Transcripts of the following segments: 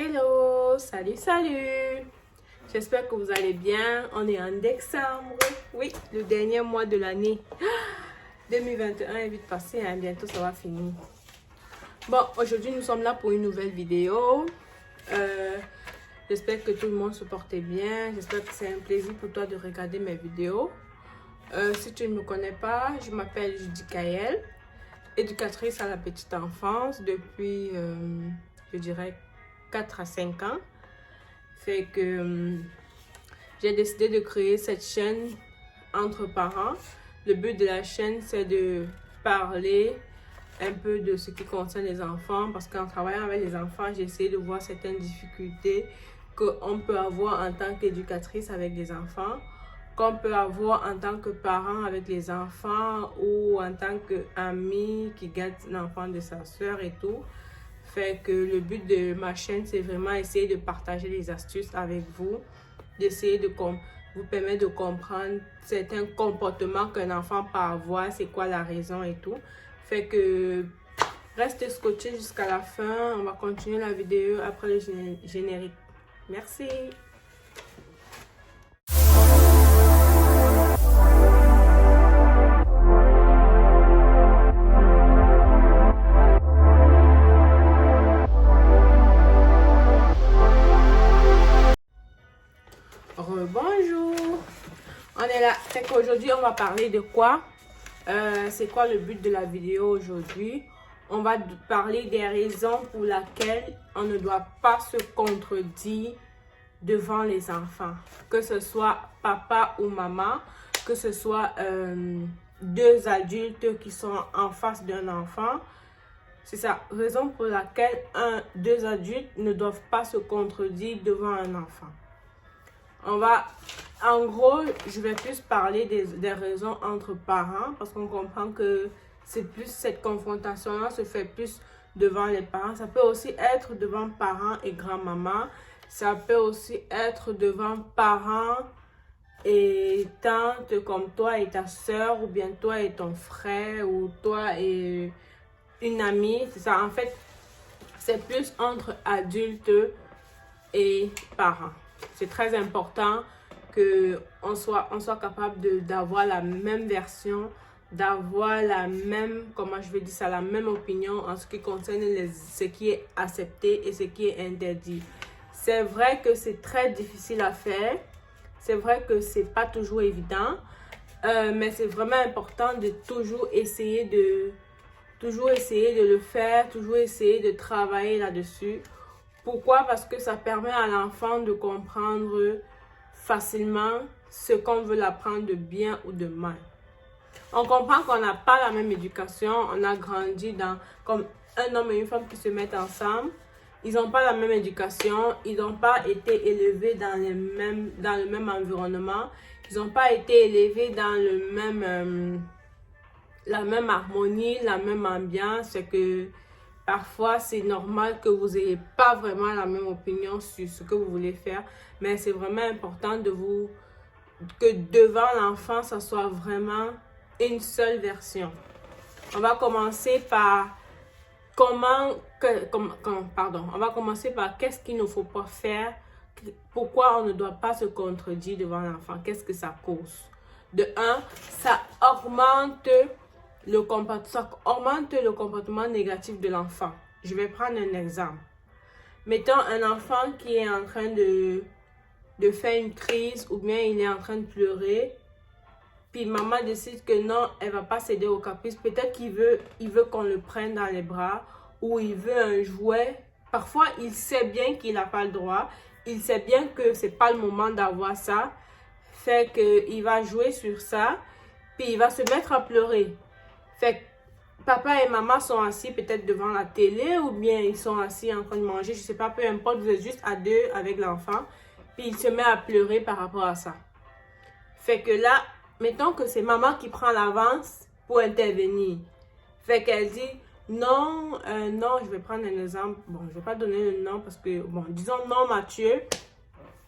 Hello, salut. J'espère que vous allez bien. On est en décembre. Oui, le dernier mois de l'année. 2021 est vite passé, hein. Bientôt ça va finir. Bon, aujourd'hui nous sommes là pour une nouvelle vidéo. J'espère que tout le monde se porte bien. J'espère que c'est un plaisir pour toi de regarder mes vidéos. Si tu ne me connais pas, je m'appelle Judy Kael, éducatrice à la petite enfance depuis, je dirais, 4 à 5 ans. Fait que j'ai décidé de créer cette chaîne entre parents. Le but de la chaîne, c'est de parler un peu de ce qui concerne les enfants, parce qu'en travaillant avec les enfants, j'ai essayé de voir certaines difficultés qu'on peut avoir en tant qu'éducatrice avec des enfants, qu'on peut avoir en tant que parent avec les enfants ou en tant qu'ami qui garde l'enfant de sa soeur et tout. Fait que le but de ma chaîne, c'est vraiment essayer de partager les astuces avec vous, d'essayer de vous permettre de comprendre certains comportements qu'un enfant peut avoir, c'est quoi la raison et tout. Fait que restez scotchés jusqu'à la fin. On va continuer la vidéo après le générique. Merci. Bonjour. On est là. Fait qu'aujourd'hui, on va parler de quoi? C'est quoi le but de la vidéo aujourd'hui? On va parler des raisons pour lesquelles on ne doit pas se contredire devant les enfants. Que ce soit papa ou maman, que ce soit deux adultes qui sont en face d'un enfant. C'est ça, raison pour laquelle deux adultes ne doivent pas se contredire devant un enfant. En gros, je vais plus parler des raisons entre parents, parce qu'on comprend que c'est plus cette confrontation-là se fait plus devant les parents. Ça peut aussi être devant parents et grand-maman. Ça peut aussi être devant parents et tantes comme toi et ta soeur, ou bien toi et ton frère, ou toi et une amie. C'est ça, en fait, c'est plus entre adultes et parents. C'est très important qu'on soit capable d'avoir la même version, d'avoir la même, comment je vais dire ça, la même opinion en ce qui concerne ce qui est accepté et ce qui est interdit. C'est vrai que c'est très difficile à faire. C'est vrai que c'est pas toujours évident. Mais c'est vraiment important de toujours essayer de le faire, toujours essayer de travailler là-dessus. Pourquoi? Parce que ça permet à l'enfant de comprendre facilement ce qu'on veut l'apprendre de bien ou de mal. On comprend qu'on n'a pas la même éducation, on a grandi comme un homme et une femme qui se mettent ensemble. Ils n'ont pas la même éducation, ils n'ont pas été élevés dans le même environnement, ils n'ont pas été élevés dans la même harmonie, la même ambiance. C'est que parfois, c'est normal que vous n'ayez pas vraiment la même opinion sur ce que vous voulez faire, mais c'est vraiment important que devant l'enfant, ça soit vraiment une seule version. On va commencer par on va commencer par qu'est-ce qu'il ne faut pas faire, pourquoi on ne doit pas se contredire devant l'enfant, qu'est-ce que ça cause. De un, ça augmente le comportement négatif de l'enfant. Je vais prendre un exemple. Mettons un enfant qui est en train de faire une crise, ou bien il est en train de pleurer, puis maman décide que non, elle va pas céder au caprice. Peut-être qu'il veut qu'on le prenne dans les bras, ou il veut un jouet. Parfois, il sait bien qu'il n'a pas le droit. Il sait bien que c'est pas le moment d'avoir ça. Fait qu'il va jouer sur ça, puis il va se mettre à pleurer. Fait que papa et maman sont assis peut-être devant la télé, ou bien ils sont assis en train de manger, je sais pas, peu importe, vous êtes juste à deux avec l'enfant, puis il se met à pleurer par rapport à ça. Fait que là, mettons que c'est maman qui prend l'avance pour intervenir. Fait qu'elle dit, non, je vais prendre un exemple, bon, je vais pas donner le nom parce que, bon, disons non Mathieu,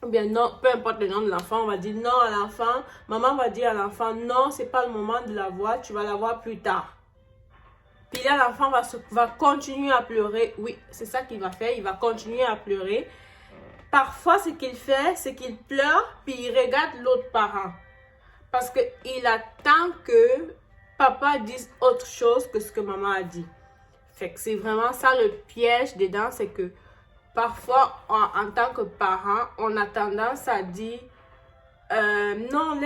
ou bien non, peu importe le nom de l'enfant, on va dire non à l'enfant. Maman va dire à l'enfant, non, c'est pas le moment de la voir, tu vas la voir plus tard. Puis là, l'enfant va continuer à pleurer. Oui, c'est ça qu'il va faire. Il va continuer à pleurer. Parfois, ce qu'il fait, c'est qu'il pleure, puis il regarde l'autre parent. Parce qu'il attend que papa dise autre chose que ce que maman a dit. Fait que c'est vraiment ça le piège dedans, c'est que parfois, en tant que parent, on a tendance à dire non,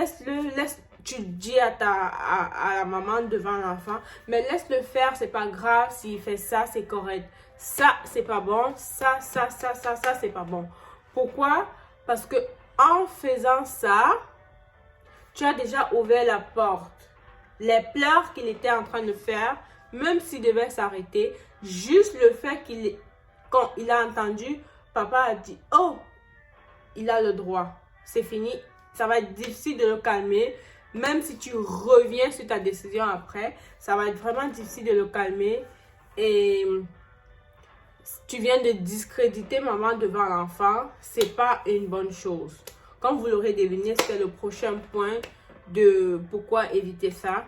tu dis à la maman devant l'enfant, mais laisse-le faire, c'est pas grave, s'il fait ça, c'est correct. Ça, c'est pas bon, ça, c'est pas bon. Pourquoi? Parce que en faisant ça, tu as déjà ouvert la porte. Les pleurs qu'il était en train de faire, même s'il devait s'arrêter, juste le fait quand il a entendu, papa a dit, oh, il a le droit. C'est fini. Ça va être difficile de le calmer. Même si tu reviens sur ta décision après, ça va être vraiment difficile de le calmer. Et tu viens de discréditer maman devant l'enfant. C'est pas une bonne chose. Comme vous l'aurez deviné, c'est le prochain point de pourquoi éviter ça.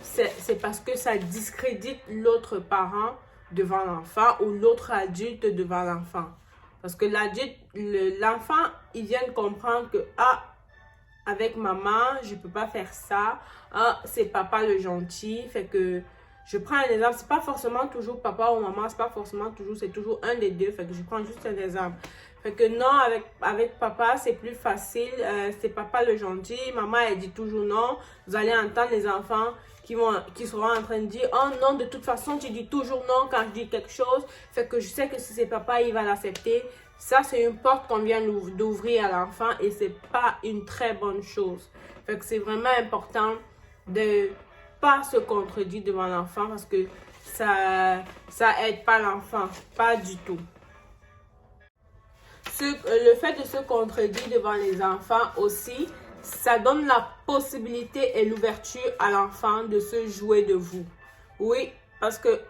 C'est parce que ça discrédite l'autre parent devant l'enfant ou l'autre adulte devant l'enfant. Parce que l'enfant, il vient de comprendre que, ah, avec maman, je ne peux pas faire ça. Ah, c'est papa le gentil. Fait que je prends un exemple. C'est pas forcément toujours papa ou maman. C'est pas forcément toujours, c'est toujours un des deux. Fait que je prends juste un exemple. Fait que non, avec papa, c'est plus facile. C'est papa le gentil. Maman, elle dit toujours non. Vous allez entendre les enfants qui seront en train de dire, oh non, de toute façon, tu dis toujours non quand je dis quelque chose. Fait que je sais que si c'est papa, il va l'accepter. Ça, c'est une porte qu'on vient d'ouvrir à l'enfant et c'est pas une très bonne chose. Fait que c'est vraiment important de pas se contredire devant l'enfant parce que ça aide pas l'enfant, pas du tout. Le fait de se contredire devant les enfants aussi, ça donne la possibilité et l'ouverture à l'enfant de se jouer de vous. Oui, parce que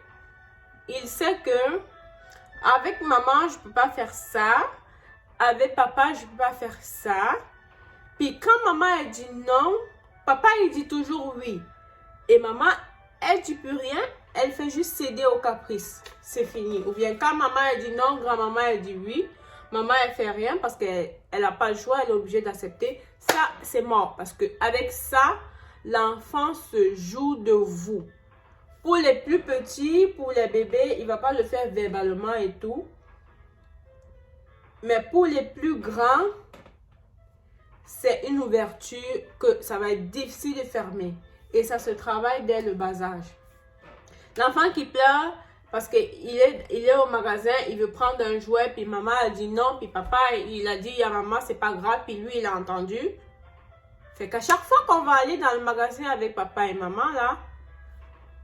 il sait que avec maman, je peux pas faire ça. Avec papa, je peux pas faire ça. Puis quand maman, elle dit non, papa, il dit toujours oui. Et maman, elle dit plus rien. Elle fait juste céder au caprice. C'est fini. Ou bien quand maman, elle dit non, grand-maman, elle dit oui. Maman, elle fait rien parce qu'elle n'a pas le choix. Elle est obligée d'accepter. Ça, c'est mort. Parce qu'avec ça, l'enfant se joue de vous. Pour les plus petits, pour les bébés, il ne va pas le faire verbalement et tout. Mais pour les plus grands, c'est une ouverture que ça va être difficile de fermer. Et ça se travaille dès le bas âge. L'enfant qui pleure parce qu'il est au magasin, il veut prendre un jouet, puis maman a dit non, puis papa, il a dit à maman, c'est pas grave, puis lui, il a entendu. Fait qu'à chaque fois qu'on va aller dans le magasin avec papa et maman, là,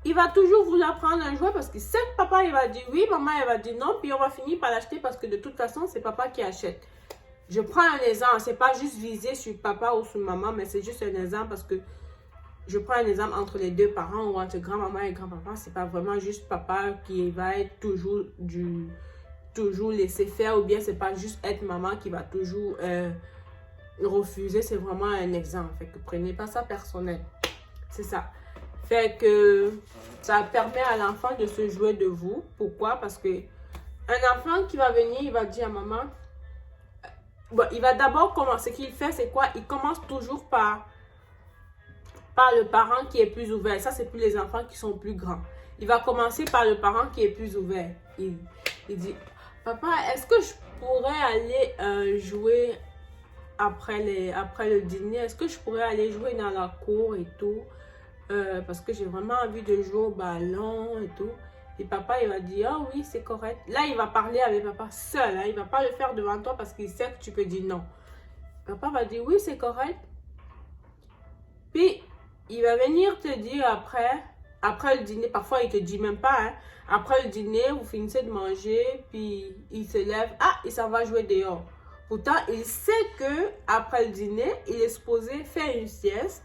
il va toujours vouloir prendre un jouet parce que sait que papa, il va dire oui, maman, elle va dire non, puis on va finir par l'acheter parce que de toute façon, c'est papa qui achète. Je prends un exemple, c'est pas juste visé sur papa ou sur maman, mais c'est juste un exemple parce que je prends un exemple entre les deux parents ou entre grand-maman et grand-papa. C'est pas vraiment juste papa qui va être toujours laisser faire ou bien c'est pas juste être maman qui va toujours refuser. C'est vraiment un exemple. Fait que prenez pas ça personnel. C'est ça. Fait que ça permet à l'enfant de se jouer de vous. Pourquoi? Parce que un enfant qui va venir, il va dire à maman, bon, il va d'abord commencer. Ce qu'il fait, c'est quoi? Il commence toujours par le parent qui est plus ouvert. Ça, c'est plus les enfants qui sont plus grands. Il va commencer par le parent qui est plus ouvert. Il dit, papa, est-ce que je pourrais aller jouer après le dîner? Est-ce que je pourrais aller jouer dans la cour et tout? Parce que j'ai vraiment envie de jouer au ballon et tout. Et papa, il va dire, oh oui, c'est correct. Là, il va parler avec papa seul. Hein. Il ne va pas le faire devant toi parce qu'il sait que tu peux dire non. Papa va dire, oui, c'est correct. Puis, il va venir te dire après le dîner, parfois il ne te dit même pas, hein. Après le dîner, vous finissez de manger, puis il se lève, ah, il s'en va jouer dehors. Pourtant, il sait que après le dîner, il est supposé faire une sieste.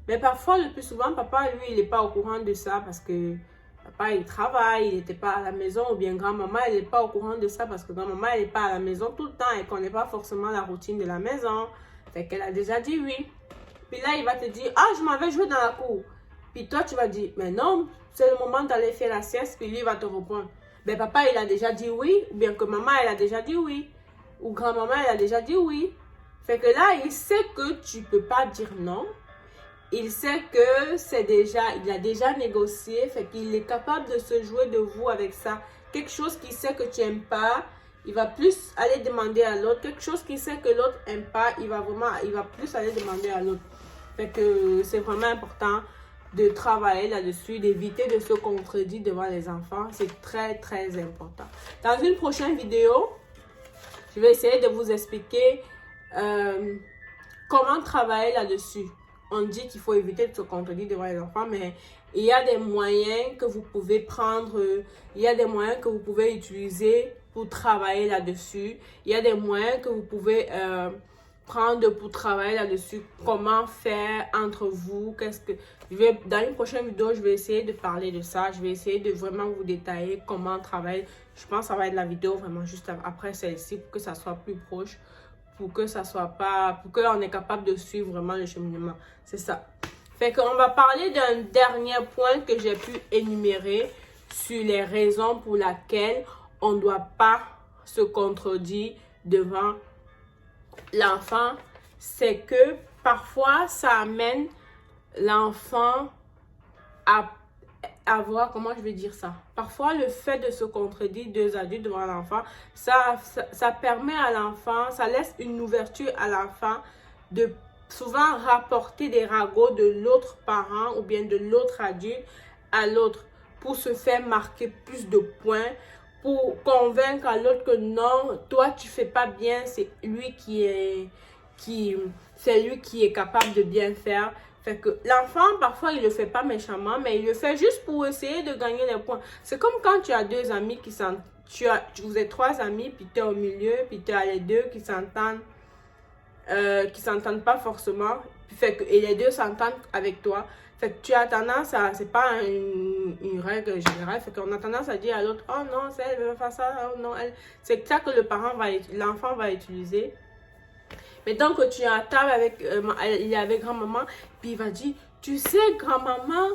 Mais parfois, le plus souvent, papa, lui, il n'est pas au courant de ça parce que papa, il travaille, il n'était pas à la maison, ou bien grand-maman, elle n'est pas au courant de ça parce que grand-maman, elle n'est pas à la maison tout le temps et qu'on ne connaît pas forcément la routine de la maison. Fait qu'elle a déjà dit oui. Puis là, il va te dire, ah, je m'en vais jouer dans la cour. Puis toi, tu vas dire, mais non, c'est le moment d'aller faire la sieste, puis lui va te répondre, ben papa, il a déjà dit oui, ou bien que maman, elle a déjà dit oui, ou grand-maman, elle a déjà dit oui. Fait que là, il sait que tu peux pas dire non. Il sait que il a déjà négocié, fait qu'il est capable de se jouer de vous avec ça. Quelque chose qu'il sait que tu n'aimes pas, il va plus aller demander à l'autre. Quelque chose qu'il sait que l'autre n'aime pas, il va plus aller demander à l'autre. Fait que c'est vraiment important de travailler là-dessus, d'éviter de se contredire devant les enfants. C'est très, très important. Dans une prochaine vidéo, je vais essayer de vous expliquer comment travailler là-dessus. On dit qu'il faut éviter de se contredire devant les enfants, mais il y a des moyens que vous pouvez prendre, il y a des moyens que vous pouvez utiliser pour travailler là-dessus. Il y a des moyens que vous pouvez prendre pour travailler là-dessus. Comment faire entre vous. Dans une prochaine vidéo, je vais essayer de parler de ça. Je vais essayer de vraiment vous détailler comment travailler. Je pense que ça va être la vidéo vraiment juste après celle-ci pour que ça soit plus proche. Pour que ça soit pas, pour qu'on est capable de suivre vraiment le cheminement. C'est ça. Fait qu'on va parler d'un dernier point que j'ai pu énumérer sur les raisons pour lesquelles on ne doit pas se contredire devant l'enfant. C'est que parfois, ça amène l'enfant à avoir, comment je vais dire ça? Parfois, le fait de se contredire deux adultes devant l'enfant, ça permet à l'enfant, ça laisse une ouverture à l'enfant de souvent rapporter des ragots de l'autre parent ou bien de l'autre adulte à l'autre pour se faire marquer plus de points, pour convaincre à l'autre que non, toi tu fais pas bien, c'est lui qui est capable de bien faire. Fait que l'enfant, parfois, il le fait pas méchamment, mais il le fait juste pour essayer de gagner des points. C'est comme quand tu as deux amis qui s'entendent, vous êtes trois amis, puis tu es au milieu, puis tu as les deux qui s'entendent pas forcément, et les deux s'entendent avec toi. Fait que tu as tendance à, c'est pas une règle générale, fait qu'on a tendance à dire à l'autre, oh non, c'est elle veut faire ça, oh non, elle. C'est ça que l'enfant va utiliser. Mais donc, tu es à table il est avec grand-maman, puis il va dire, tu sais, grand-maman,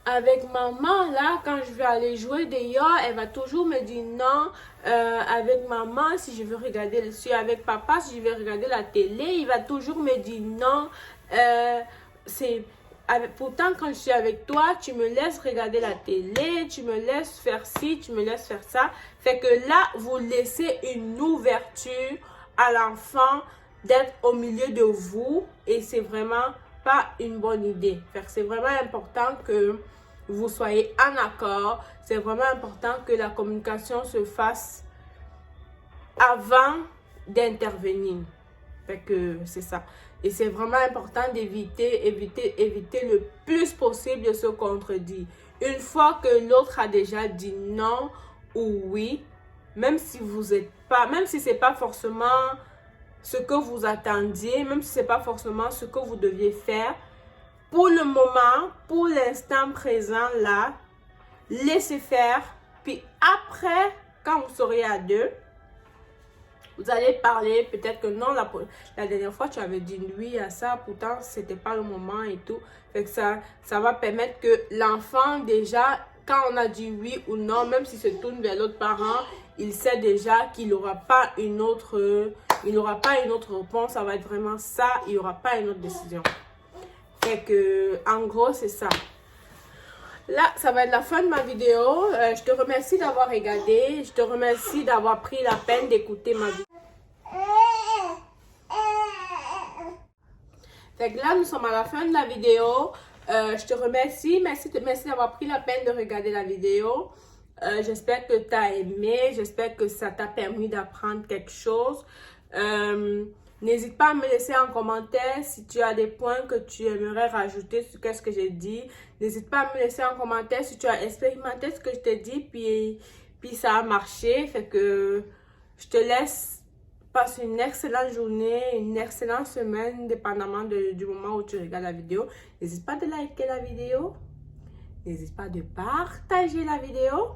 avec maman, là, quand je vais aller jouer dehors, elle va toujours me dire non. Avec maman, si je veux regarder, avec papa, si je veux regarder la télé, il va toujours me dire non. Pourtant, quand je suis avec toi, tu me laisses regarder la télé, tu me laisses faire ci, tu me laisses faire ça. Fait que là, vous laissez une ouverture à l'enfant d'être au milieu de vous et c'est vraiment pas une bonne idée. C'est vraiment important que vous soyez en accord. C'est vraiment important que la communication se fasse avant d'intervenir. Fait que c'est ça. Et c'est vraiment important d'éviter le plus possible de se contredire. Une fois que l'autre a déjà dit non ou oui, même si c'est pas forcément ce que vous attendiez, même si c'est pas forcément ce que vous deviez faire, pour le moment, pour l'instant présent là, laissez faire. Puis après, quand vous serez à deux, vous allez parler, peut-être que non, la dernière fois tu avais dit oui à ça, pourtant c'était pas le moment et tout. Fait que ça va permettre que l'enfant déjà, quand on a dit oui ou non, même s'il se tourne vers l'autre parent, il sait déjà qu'il n'aura pas une autre réponse. Ça va être vraiment ça, il n'y aura pas une autre décision. Fait que, en gros, c'est ça. Là, ça va être la fin de ma vidéo. Je te remercie d'avoir regardé. Je te remercie d'avoir pris la peine d'écouter ma vidéo. Fait que là, nous sommes à la fin de la vidéo. Je te remercie. Merci d'avoir pris la peine de regarder la vidéo. J'espère que tu as aimé. J'espère que ça t'a permis d'apprendre quelque chose. N'hésite pas à me laisser en commentaire si tu as des points que tu aimerais rajouter sur ce que j'ai dit. N'hésite pas à me laisser en commentaire si tu as expérimenté ce que je t'ai dit puis ça a marché. Fait que je te laisse. Passe une excellente journée, une excellente semaine, dépendamment du moment où tu regardes la vidéo. N'hésite pas de liker la vidéo. N'hésite pas de partager la vidéo,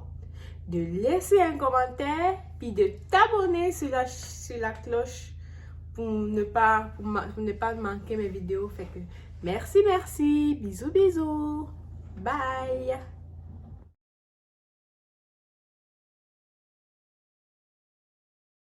de laisser un commentaire, puis de t'abonner sur la cloche pour ne pas manquer mes vidéos. Fait que Merci, merci. Bisous, bisous. Bye.